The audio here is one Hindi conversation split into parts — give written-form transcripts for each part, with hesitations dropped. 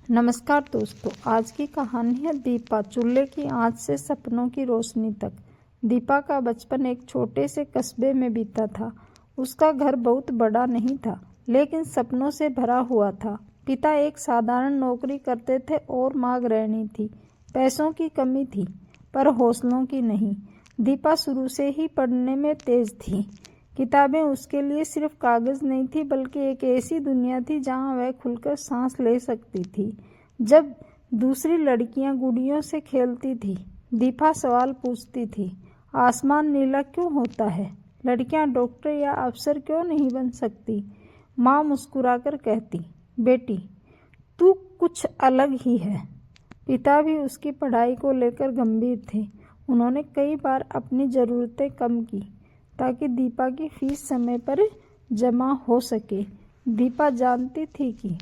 नमस्कार दोस्तों, आज की कहानी है दीपा, चूल्हे की आंच से सपनों की रोशनी तक। दीपा का बचपन एक छोटे से कस्बे में बीता था। उसका घर बहुत बड़ा नहीं था, लेकिन सपनों से भरा हुआ था। पिता एक साधारण नौकरी करते थे और माँ गृहिणी थी। पैसों की कमी थी, पर हौसलों की नहीं। दीपा शुरू से ही पढ़ने में तेज थी। किताबें उसके लिए सिर्फ कागज नहीं थी, बल्कि एक ऐसी दुनिया थी जहां वह खुलकर सांस ले सकती थी। जब दूसरी लड़कियां गुड़ियों से खेलती थी, दीपा सवाल पूछती थी, आसमान नीला क्यों होता है? लड़कियां डॉक्टर या अफसर क्यों नहीं बन सकती? माँ मुस्कुराकर कहती, बेटी तू कुछ अलग ही है। पिता भी उसकी पढ़ाई को लेकर गंभीर थे। उन्होंने कई बार अपनी ज़रूरतें कम की ताकि दीपा की फीस समय पर जमा हो सके। दीपा जानती थी कि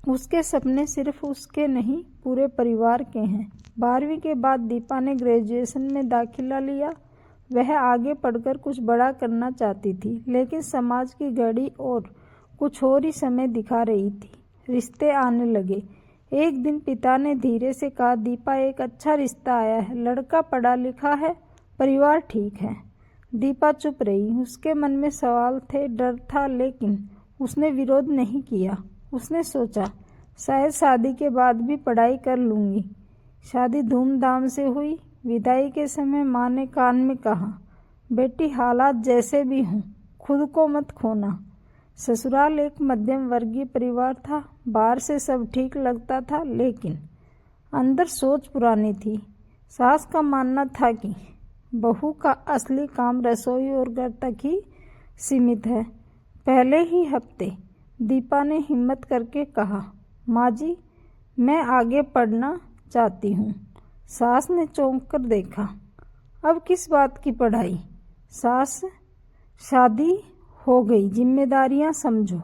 उसके सपने सिर्फ उसके नहीं, पूरे परिवार के हैं। 12वीं के बाद दीपा ने ग्रेजुएशन में दाखिला लिया। वह आगे पढ़कर कुछ बड़ा करना चाहती थी, लेकिन समाज की घड़ी और कुछ और ही समय दिखा रही थी। रिश्ते आने लगे। एक दिन पिता ने धीरे से कहा, दीपा एक अच्छा रिश्ता आया है, लड़का पढ़ा लिखा है, परिवार ठीक है। दीपा चुप रही। उसके मन में सवाल थे, डर था, लेकिन उसने विरोध नहीं किया। उसने सोचा, शायद शादी के बाद भी पढ़ाई कर लूँगी। शादी धूमधाम से हुई। विदाई के समय माँ ने कान में कहा, बेटी हालात जैसे भी हों, खुद को मत खोना। ससुराल एक मध्यम वर्गीय परिवार था। बाहर से सब ठीक लगता था, लेकिन अंदर सोच पुरानी थी। सास का मानना था कि बहू का असली काम रसोई और घर तक ही सीमित है। पहले ही हफ्ते दीपा ने हिम्मत करके कहा, माँ जी मैं आगे पढ़ना चाहती हूँ। सास ने चौंक कर देखा, अब किस बात की पढ़ाई? सास, शादी हो गई, जिम्मेदारियाँ समझो।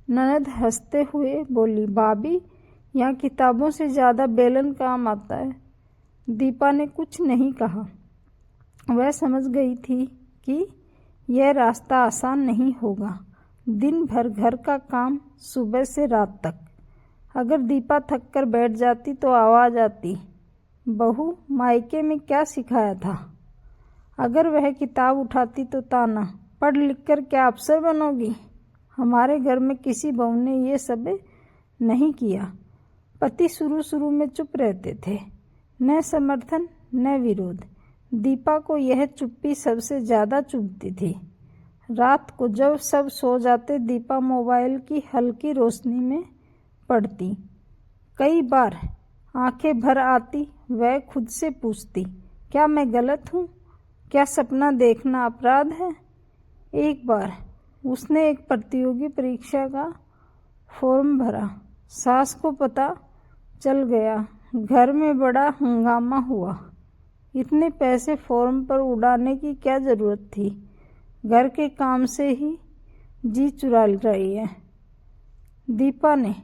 ननद हंसते हुए बोली, भाभी यहाँ किताबों से ज़्यादा बेलन काम आता है। दीपा ने कुछ नहीं कहा। वह समझ गई थी कि यह रास्ता आसान नहीं होगा। दिन भर घर का काम, सुबह से रात तक। अगर दीपा थक कर बैठ जाती तो आवाज़ आती, बहू मायके में क्या सिखाया था? अगर वह किताब उठाती तो ताना, पढ़ लिख कर क्या अफसर बनोगी? हमारे घर में किसी बहू ने ये सब नहीं किया। पति शुरू में चुप रहते थे, न समर्थन न विरोध। दीपा को यह चुप्पी सबसे ज़्यादा चुभती थी। रात को जब सब सो जाते, दीपा मोबाइल की हल्की रोशनी में पढ़ती। कई बार आंखें भर आती। वह खुद से पूछती, क्या मैं गलत हूँ? क्या सपना देखना अपराध है? एक बार उसने एक प्रतियोगी परीक्षा का फॉर्म भरा। सास को पता चल गया। घर में बड़ा हंगामा हुआ। इतने पैसे फॉर्म पर उड़ाने की क्या जरूरत थी? घर के काम से ही जी चुरा रही है। दीपा ने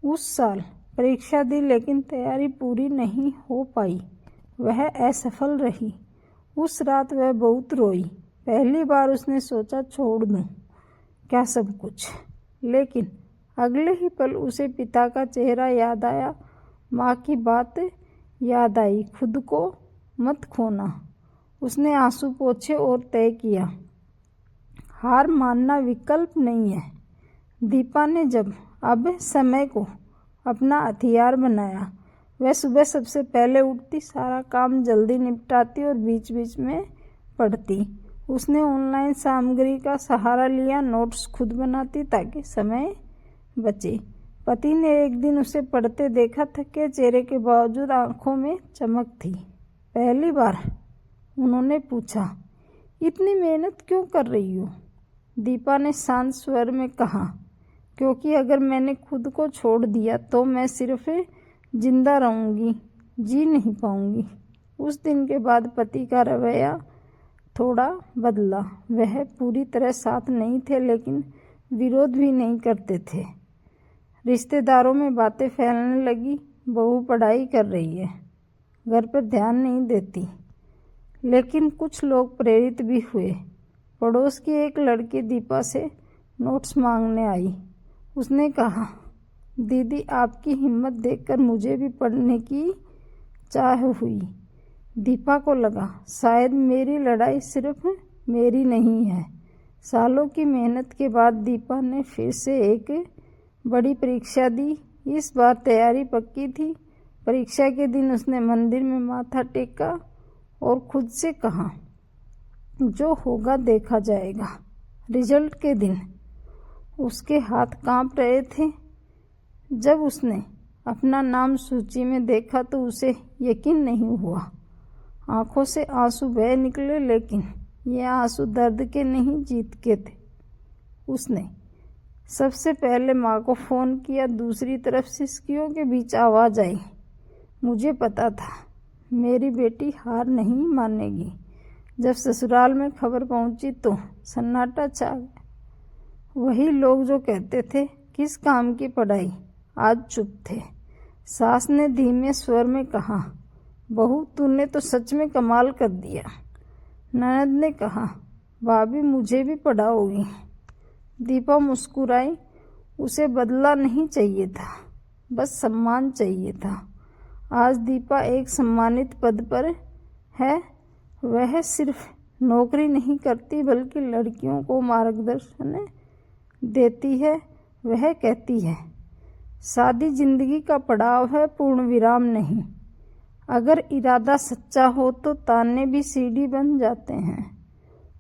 उस साल परीक्षा दी, लेकिन तैयारी पूरी नहीं हो पाई। वह असफल रही। उस रात वह बहुत रोई। पहली बार उसने सोचा, छोड़ दूं क्या सब कुछ? लेकिन अगले ही पल उसे पिता का चेहरा याद आया, माँ की बात याद आई, खुद को मत खोना। उसने आंसू पोंछे और तय किया, हार मानना विकल्प नहीं है। दीपा ने जब अब समय को अपना हथियार बनाया, वह सुबह सबसे पहले उठती, सारा काम जल्दी निपटाती और बीच बीच में पढ़ती। उसने ऑनलाइन सामग्री का सहारा लिया, नोट्स खुद बनाती ताकि समय बचे। पति ने एक दिन उसे पढ़ते देखा। थके चेहरे के बावजूद आंखों में चमक थी। पहली बार उन्होंने पूछा, इतनी मेहनत क्यों कर रही हो? दीपा ने शांत स्वर में कहा, क्योंकि अगर मैंने खुद को छोड़ दिया तो मैं सिर्फ जिंदा रहूंगी, जी नहीं पाऊंगी। उस दिन के बाद पति का रवैया थोड़ा बदला। वह पूरी तरह साथ नहीं थे, लेकिन विरोध भी नहीं करते थे। रिश्तेदारों में बातें फैलने लगी, बहू पढ़ाई कर रही है, घर पर ध्यान नहीं देती। लेकिन कुछ लोग प्रेरित भी हुए। पड़ोस की एक लड़की दीपा से नोट्स मांगने आई। उसने कहा, दीदी, आपकी हिम्मत देखकर मुझे भी पढ़ने की चाह हुई। दीपा को लगा शायद मेरी लड़ाई सिर्फ मेरी नहीं है। सालों की मेहनत के बाद दीपा ने फिर से एक बड़ी परीक्षा दी। इस बार तैयारी पक्की थी। परीक्षा के दिन उसने मंदिर में माथा टेका और खुद से कहा, जो होगा देखा जाएगा। रिजल्ट के दिन उसके हाथ कांप रहे थे। जब उसने अपना नाम सूची में देखा तो उसे यकीन नहीं हुआ। आंखों से आंसू बह निकले, लेकिन ये आंसू दर्द के नहीं, जीत के थे। उसने सबसे पहले माँ को फ़ोन किया। दूसरी तरफ सिसकियों के बीच आवाज़ आई, मुझे पता था मेरी बेटी हार नहीं मानेगी। जब ससुराल में खबर पहुंची तो सन्नाटा छा गया। वही लोग जो कहते थे किस काम की पढ़ाई, आज चुप थे। सास ने धीमे स्वर में कहा, बहू तूने तो सच में कमाल कर दिया। ननद ने कहा, भाभी मुझे भी पढ़ाओगी। दीपा मुस्कुराई। उसे बदला नहीं चाहिए था, बस सम्मान चाहिए था। आज दीपा एक सम्मानित पद पर है। वह सिर्फ नौकरी नहीं करती बल्कि लड़कियों को मार्गदर्शन देती है। वह कहती है, शादी जिंदगी का पड़ाव है, पूर्ण विराम नहीं। अगर इरादा सच्चा हो तो ताने भी सीढ़ी बन जाते हैं।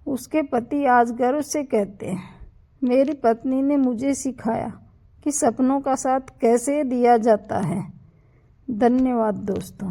उसके पति आज गर्व से कहते हैं, मेरी पत्नी ने मुझे सिखाया कि सपनों का साथ कैसे दिया जाता है। धन्यवाद दोस्तों।